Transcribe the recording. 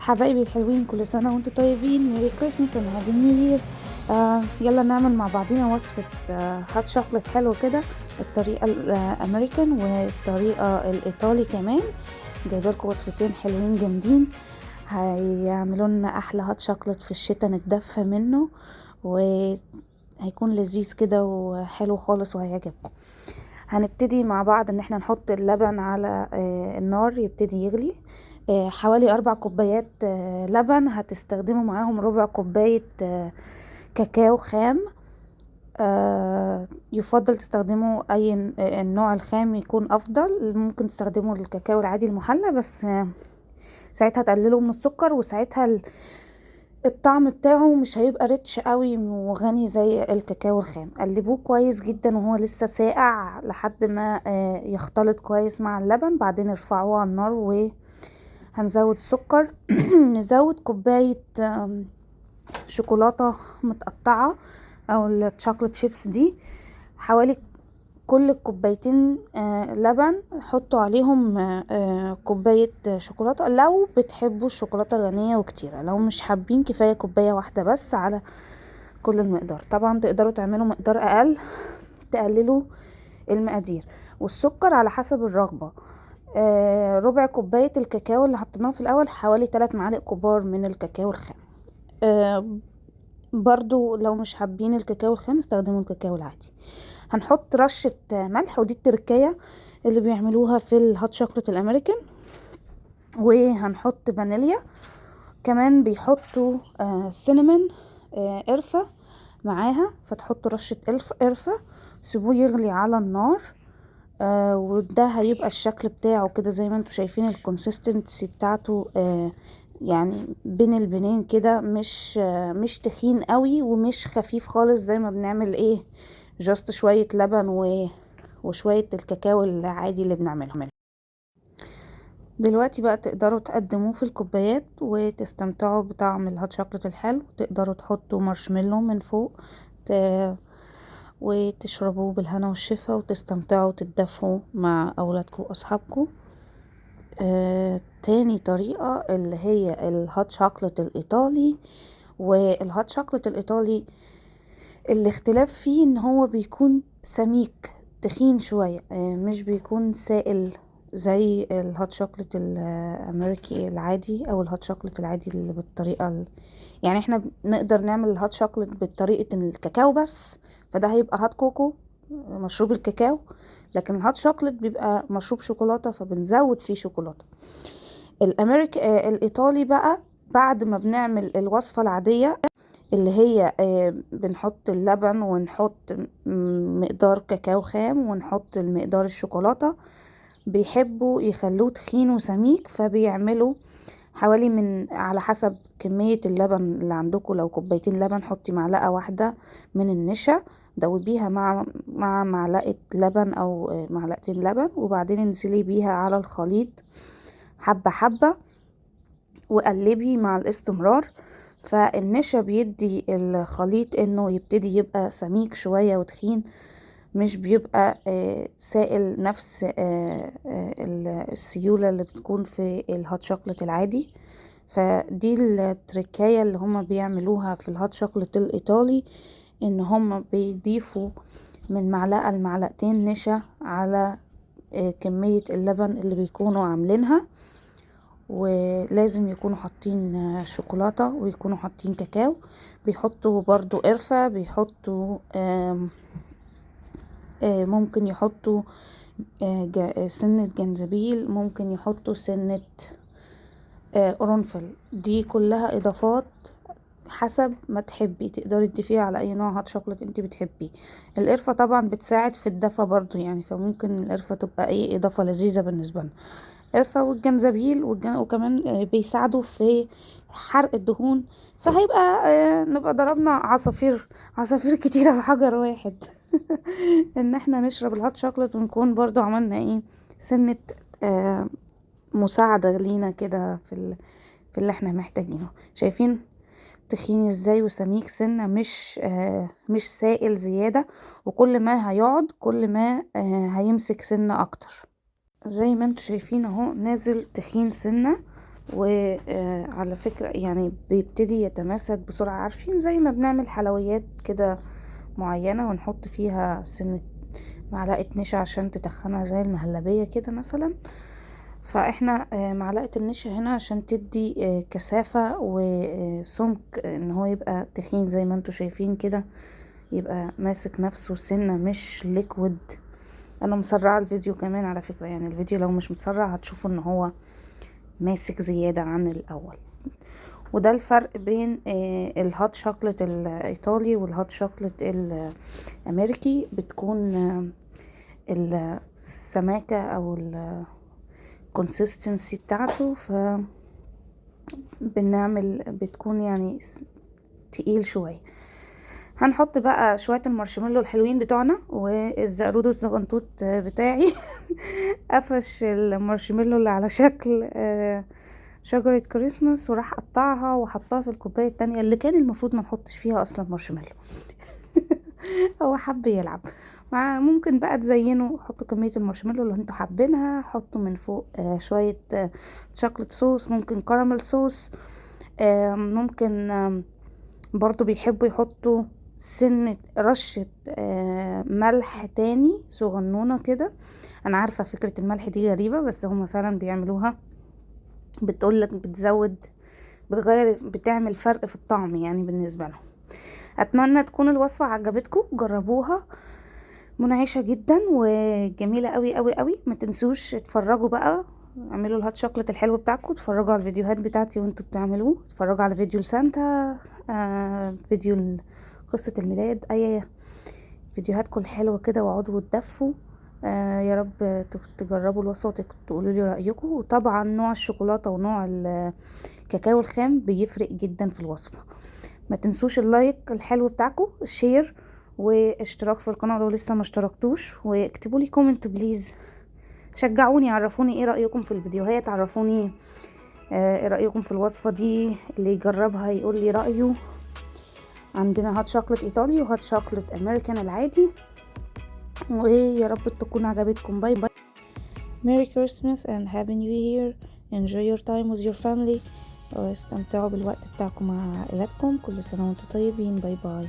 حبايبي الحلوين، كل سنة وانتم طيبين. ميري كريسماس اند هابي نيو يير. يلا نعمل مع بعضينا وصفة هات شوكليت حلو كده، الطريقة الامريكان والطريقة الايطالي كمان. جايبالكم وصفتين حلوين جامدين هيعملوا لنا احلى هات شوكليت في الشتاء نتدفى منه، وهيكون لذيذ كده وحلو خالص وهيعجبكم. هنبتدي مع بعض ان احنا نحط اللبن على النار يبتدي يغلي. حوالي 4 كوبايات لبن، هتستخدموا معاهم ربع كوباية كاكاو خام. يفضل تستخدموا اي النوع الخام يكون افضل. ممكن تستخدموا الكاكاو العادي المحلى، بس ساعتها تقللوا من السكر، وساعتها الطعم بتاعه مش هيبقى ريتش قوي وغني زي الكاكاو الخام. قلبوه كويس جدا وهو لسه ساقع لحد ما يختلط كويس مع اللبن. بعدين ارفعوه على النار وهنزود السكر. نزود كوباية شوكولاتة متقطعة او الشوكولات شيبس دي. حوالي كل كوبايتين لبن حطوا عليهم كوباية شوكولاتة، لو بتحبوا الشوكولاتة غنية وكتيرة. لو مش حابين كفاية كوباية واحدة بس على كل المقدار. طبعا تقدروا تعملوا مقدار اقل، تقللوا المقادير. والسكر على حسب الرغبة. ربع كوباية الكاكاو اللي حطيناه في الاول، حوالي 3 معالق كبار من الكاكاو الخام. برضو لو مش حابين الكاكاو الخام استخدموا الكاكاو العادي. هنحط رشة ملح، ودي التركية اللي بيعملوها في الهوت شوكولات الامريكان. وهنحط فانيليا كمان، بيحطوا سينامون قرفة معاها، فتحطوا رشة قرفة. سيبوه يغلي على النار. وده هيبقى الشكل بتاعه كده زي ما انتوا شايفين. الكونسيستنسي بتاعته يعني بين البنين كده، مش تخين قوي ومش خفيف خالص زي ما بنعمل جاست شوية لبن وشوية الكاكاو العادي اللي بنعمله. دلوقتي بقى تقدروا تقدموه في الكوبايات وتستمتعوا بطعم الهوت شوكولات الحلو. تقدروا تحطوا مارشميلو من فوق وتشربوه بالهنا والشفا، وتستمتعوا وتتدفوا مع اولادكم واصحابكم. تاني طريقة اللي هي الهوت شوكولات الايطالي. والهوت شوكولات الايطالي الاختلاف فيه ان هو بيكون سميك تخين شوية، مش بيكون سائل زي الهوت شوكولات الامريكي العادي او الهوت شوكولات العادي اللي بالطريقة يعني احنا نقدر نعمل الهوت شوكولات بطريقة الكاكاو بس، فده هيبقى هوت كوكو مشروب الكاكاو. لكن الهوت شوكولات بيبقى مشروب شوكولاتة، فبنزود فيه شوكولاتة. الايطالي بقى بعد ما بنعمل الوصفة العادية اللي هي بنحط اللبن ونحط مقدار كاكاو خام ونحط المقدار الشوكولاتة، بيحبوا يخلوه تخين وسميك، فبيعملوا حوالي من على حسب كمية اللبن اللي عندكم. لو كوبايتين لبن حطي معلقة واحدة من النشا، دوبيها مع معلقة لبن او معلقتين لبن، وبعدين انزلي بيها على الخليط حبة حبة وقلبي مع الاستمرار. فالنشا بيدي الخليط انه يبتدي يبقى سميك شوية وتخين، مش بيبقى سائل نفس السيولة اللي بتكون في الهوت شوكولات العادي. فدي التركاية اللي هما بيعملوها في الهوت شوكولات الايطالي، ان هما بيضيفوا من معلقة لمعلقتين نشا على كمية اللبن اللي بيكونوا عاملينها. ولازم يكونوا حاطين شوكولاتة ويكونوا حاطين كاكاو. بيحطوا برضو قرفة، بيحطوا ممكن يحطوا سنة جنزبيل، ممكن يحطوا سنة قرنفل. دي كلها اضافات حسب ما تحبي، تقدري تضيفيها على اي نوع هوت شوكولات انت بتحبيه. القرفة طبعا بتساعد في الدفى برضو يعني، فممكن القرفة تبقى اضافة لذيذة بالنسبة لنا. القرفة والجنزبيل وكمان بيساعدوا في حرق الدهون. فهيبقى نبقى ضربنا عصافير كتيرة بحجر واحد. ان احنا نشرب الهوت شوكولات ونكون برضو عملنا سنة مساعدة لينا كده في اللي احنا محتاجينه. شايفين تخين ازاي وسميك سنة، مش سائل زيادة. وكل ما هيقعد كل ما هيمسك سنة اكتر. زي ما انتوا شايفين اهو نازل تخين سنة وعلى فكرة يعني بيبتدي يتماسك بسرعة. عارفين زي ما بنعمل حلويات كده معينة ونحط فيها سنة معلقة نشا عشان تتخنها زي المهلبية كده مثلا، فاحنا معلقة النشا هنا عشان تدي كثافة وسمك، ان هو يبقى تخين زي ما انتوا شايفين كده، يبقى ماسك نفسه سنة مش ليكويد. انا مسرعة الفيديو كمان على فكرة، يعني الفيديو لو مش متسرع هتشوفوا ان هو ماسك زيادة عن الاول. وده الفرق بين الهوت شوكليت الايطالي والهوت شوكليت الامريكي. بتكون السماكة او الكونسيستنسي بتاعته بتكون يعني تقيل شوية. هنحط بقى شوية المارشميلو الحلوين بتوعنا والزقرود الزغنطوط بتاعي قفش المارشميلو اللي على شكل شجرة كريسماس، وراح قطعها وحطها في الكوباية التانية اللي كان المفروض ما نحطش فيها اصلا مارشميلو. هو حب يلعب ممكن بقى تزينوا، حطوا كمية المارشميلو اللي انتوا حابينها، حطوا من فوق شوية شوكولات صوص، ممكن كراميل صوص، ممكن برضو بيحبوا يحطوا سنة رشة ملح تاني صغنونة كده. انا عارفة فكرة الملح دي غريبة بس هما فعلا بيعملوها، بتقولك بتغير، بتعمل فرق في الطعم يعني بالنسبة لهم. اتمنى تكون الوصفة عجبتكم، جربوها، منعشة جدا وجميلة قوي قوي قوي. ما تنسوش اتفرجوا بقى، اعملوا الهات شوكليت الحلو بتاعكم، اتفرجوا على الفيديوهات بتاعتي وانتوا بتعملوه، اتفرجوا على فيديو لسانتا، فيديو قصة الميلاد، اي فيديوهاتكم الحلوة كده، واقعدوا وتدفوا. يا رب تجربوا الوصفة وتقولوا لي رأيكم. وطبعا نوع الشوكولاتة ونوع الكاكاو الخام بيفرق جدا في الوصفة. ما تنسوش اللايك الحلو بتاعكم، الشير واشتراك في القناة لو لسه ما اشتركتوش، واكتبوا لي كومنت بليز، شجعوني، عرفوني ايه رأيكم في الفيديوهات، عرفوني ايه رأيكم في الوصفة دي، اللي يجربها يقول لي رأيه. عندنا هات شوكليت ايطالي وهات شوكليت امريكان العادي. ويا رب تكون عجبتكم. باي باي. Merry Christmas and Happy New Year. Enjoy your time with your family. واستمتعوا بالوقت بتاعكم مع عائلاتكم. كل سنة وانتم طيبين. باي باي.